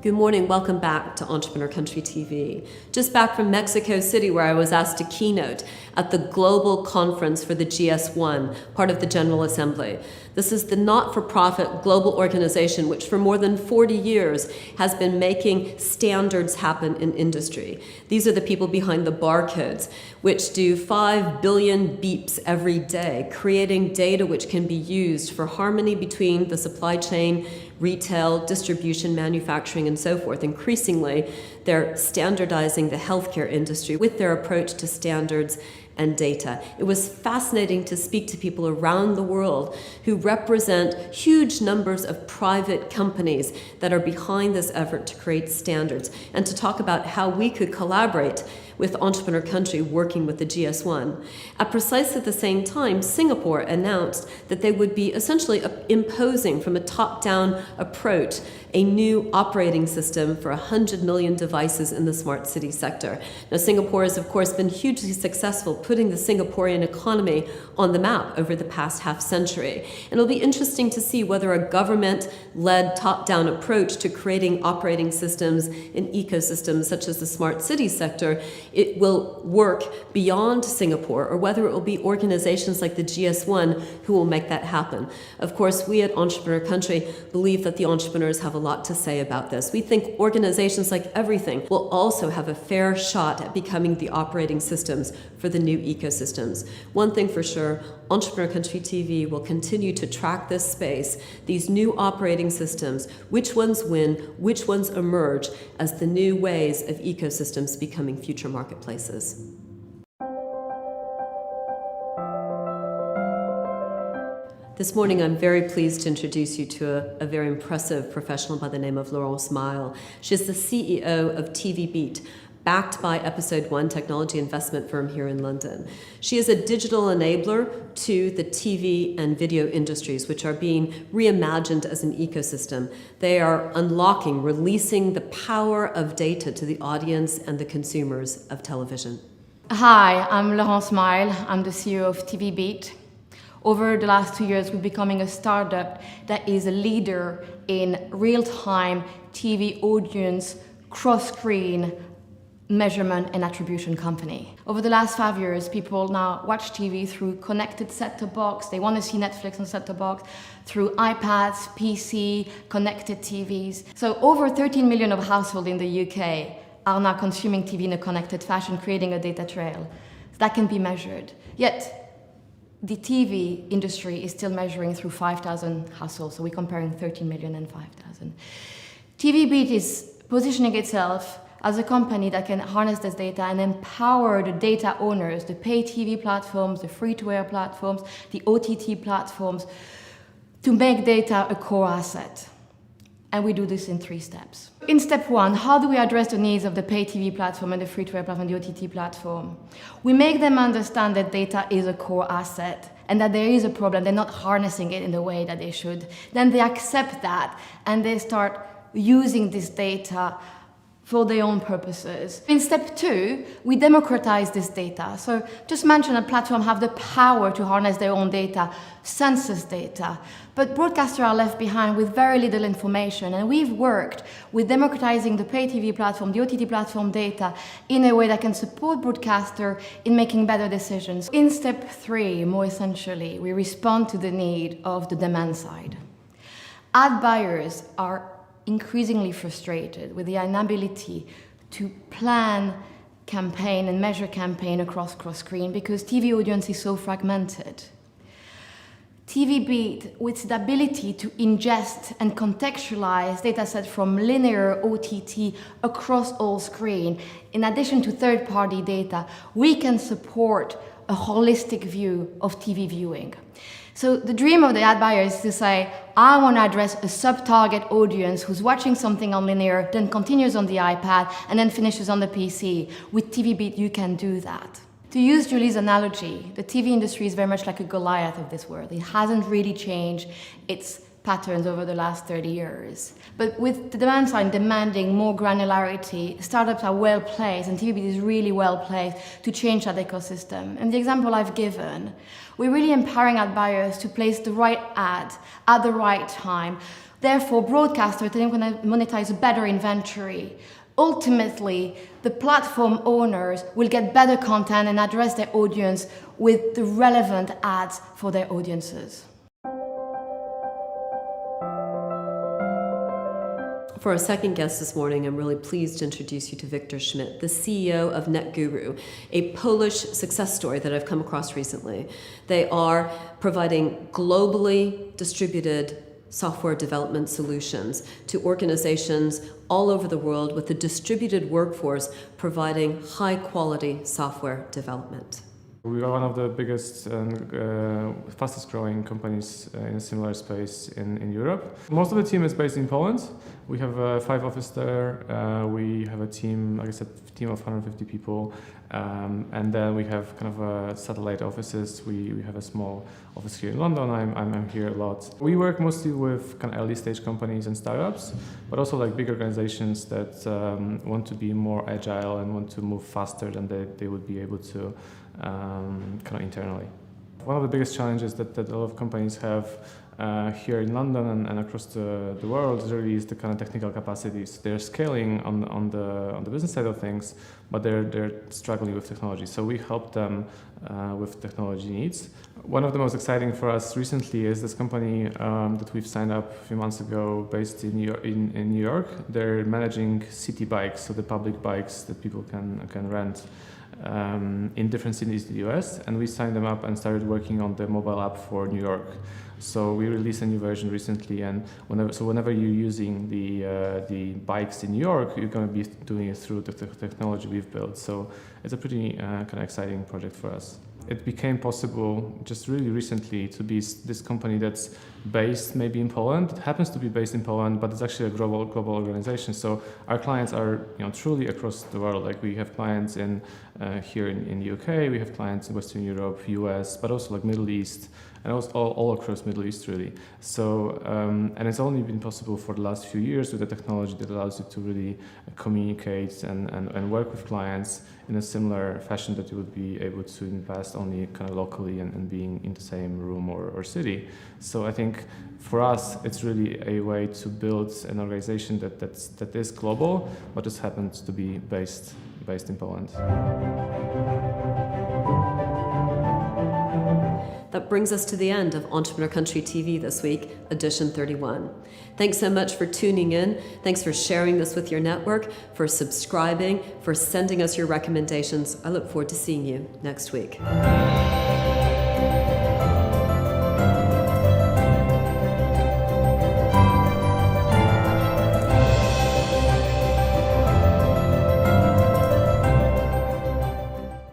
Good morning, welcome back to Entrepreneur Country TV. Just back from Mexico City, where I was asked to keynote at the global conference for the GS1, part of the General Assembly. This is the not-for-profit global organization which for more than 40 years has been making standards happen in industry. These are the people behind the barcodes, which do 5 billion beeps every day, creating data which can be used for harmony between the supply chain, retail, distribution, manufacturing, and so forth. Increasingly, they're standardizing the healthcare industry with their approach to standards and data. It was fascinating to speak to people around the world who represent huge numbers of private companies that are behind this effort to create standards, and to talk about how we could collaborate with Entrepreneur Country working with the GS1. At precisely the same time, Singapore announced that they would be essentially imposing from a top-down approach a new operating system for 100 million devices in the smart city sector. Now, Singapore has, of course, been hugely successful putting the Singaporean economy on the map over the past half-century. And it'll be interesting to see whether a government-led top-down approach to creating operating systems in ecosystems such as the smart city sector, it will work beyond Singapore, or whether it will be organizations like the GS1 who will make that happen. Of course, we at Entrepreneur Country believe that the entrepreneurs have a lot to say about this. We think organizations like everything will also have a fair shot at becoming the operating systems for the new ecosystems. One thing for sure, Entrepreneur Country TV will continue to track this space, these new operating systems, which ones win, which ones emerge as the new ways of ecosystems becoming future marketplaces. This morning, I'm very pleased to introduce you to a very impressive professional by the name of Laurence Mile. She's the CEO of TV Beat, backed by Episode 1 technology investment firm here in London. She is a digital enabler to the TV and video industries, which are being reimagined as an ecosystem. They are unlocking, releasing the power of data to the audience and the consumers of television. Hi, I'm Laurence Mile. I'm the CEO of TV Beat. Over the last 2 years, we're becoming a startup that is a leader in real-time TV audience, cross-screen measurement and attribution company. Over the last 5 years, people now watch TV through connected set-top box. They want to see Netflix on set-top box, through iPads, PC, connected TVs. So over 13 million of households in the UK are now consuming TV in a connected fashion, creating a data trail. That can be measured. Yet, the TV industry is still measuring through 5,000 households, so we're comparing 13 million and 5,000. TV Beat is positioning itself as a company that can harness this data and empower the data owners, the pay TV platforms, the free-to-air platforms, the OTT platforms, to make data a core asset. And we do this in 3 steps. In step 1, how do we address the needs of the pay TV platform and the free-to-air platform, the OTT platform? We make them understand that data is a core asset and that there is a problem, they're not harnessing it in the way that they should. Then they accept that and they start using this data for their own purposes. In step 2, we democratize this data. So just mention a platform have the power to harness their own data, census data, but broadcasters are left behind with very little information. And we've worked with democratizing the pay TV platform, the OTT platform data in a way that can support broadcasters in making better decisions. In step 3, more essentially, we respond to the need of the demand side. Ad buyers are increasingly frustrated with the inability to plan campaign and measure campaign across cross-screen because TV audience is so fragmented. TV Beat, with the ability to ingest and contextualize datasets from linear OTT across all screen, in addition to third-party data, we can support a holistic view of TV viewing. So the dream of the ad buyer is to say, I want to address a sub-target audience who's watching something on linear, then continues on the iPad, and then finishes on the PC. With TV Beat, you can do that. To use Julie's analogy, the TV industry is very much like a Goliath of this world. It hasn't really changed its patterns over the last 30 years. But with the demand side demanding more granularity, startups are well placed, and TVBeat is really well placed to change that ecosystem. And the example I've given, we're really empowering ad buyers to place the right ad at the right time. Therefore, broadcasters are going to monetize a better inventory. Ultimately, the platform owners will get better content and address their audience with the relevant ads for their audiences. For our second guest this morning, I'm really pleased to introduce you to Victor Schmidt, the CEO of Netguru, a Polish success story that I've come across recently. They are providing globally distributed software development solutions to organizations all over the world with a distributed workforce providing high-quality software development. We are one of the biggest and fastest growing companies in a similar space in Europe. Most of the team is based in Poland. We have 5 offices there. We have a team, like I said, team of 150 people. And then we have kind of satellite offices. We have a small office here in London. I'm here a lot. We work mostly with kind of early stage companies and startups, but also like big organizations that want to be more agile and want to move faster than they would be able to kind of internally. One of the biggest challenges that a lot of companies have here in London and across the world really is the kind of technical capacities. They're scaling on the business side of things, but they're struggling with technology. So we help them with technology needs. One of the most exciting for us recently is this company that we've signed up a few months ago, based in New York. They're managing city bikes, so the public bikes that people can rent in different cities in the US, and we signed them up and started working on the mobile app for New York. So we released a new version recently, and whenever you're using the bikes in New York, you're going to be doing it through the technology we've built. So it's a pretty kind of exciting project for us. It became possible just really recently to be this company that's based maybe in Poland. It happens to be based in Poland, but it's actually a global organization. So our clients are truly across the world. Like we have clients here in the UK, we have clients in Western Europe, US, but also like Middle East, and also all across Middle East really. So and it's only been possible for the last few years with the technology that allows you to really communicate and work with clients in a similar fashion that you would be able to in the past only kind of locally and being in the same room or city. So I think for us it's really a way to build an organization that is global, but just happens to be based in Poland. That brings us to the end of Entrepreneur Country TV this week, edition 31. Thanks so much for tuning in. Thanks for sharing this with your network, for subscribing, for sending us your recommendations. I look forward to seeing you next week.